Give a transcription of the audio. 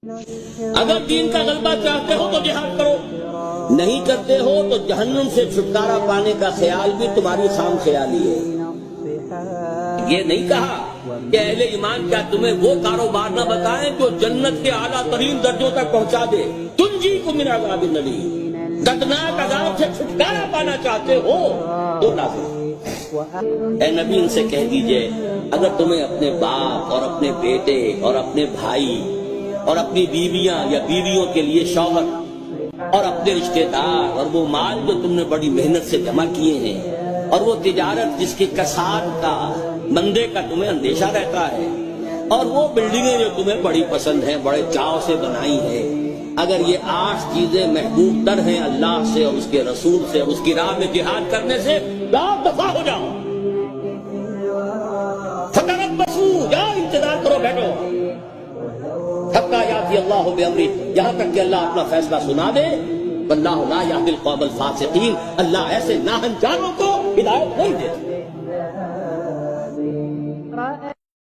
اگر دین کا غلبہ چاہتے ہو تو جہاد کرو، نہیں کرتے ہو تو جہنم سے چھٹکارا پانے کا خیال بھی تمہاری خام خیالی ہے۔ یہ نہیں کہا کہ اہل ایمان کیا تمہیں وہ کاروبار نہ بتائیں جو جنت کے اعلیٰ ترین درجوں تک پہنچا دے، تنجیکم من عذاب الیم، دردناک عذاب سے چھٹکارا پانا چاہتے ہو تو نازل۔ اے نبی ان سے کہہ دیجئے اگر تمہیں اپنے باپ اور اپنے بیٹے اور اپنے بھائی اور اپنی بیویاں یا بیویوں کے لیے شوہر اور اپنے رشتہ دار اور وہ مال جو تم نے بڑی محنت سے جمع کیے ہیں اور وہ تجارت جس کی کساد کا مندے کا تمہیں اندیشہ رہتا ہے اور وہ بلڈنگیں جو تمہیں بڑی پسند ہیں، بڑے چاؤ سے بنائی ہیں، اگر یہ 8 چیزیں محبوب تر ہیں اللہ سے اور اس کے رسول سے، اس کی راہ میں جہاد کرنے سے، دفع ہو جاؤ، فتربصوا، جاؤ انتظار کرو، بیٹھو، حتی یاتی اللہ بامرہ، یہاں تک کہ اللہ اپنا فیصلہ سنا دے۔ واللہ لا یہدی القوم الفاسقین، اللہ ایسے ناہنجاروں کو ہدایت نہیں دے۔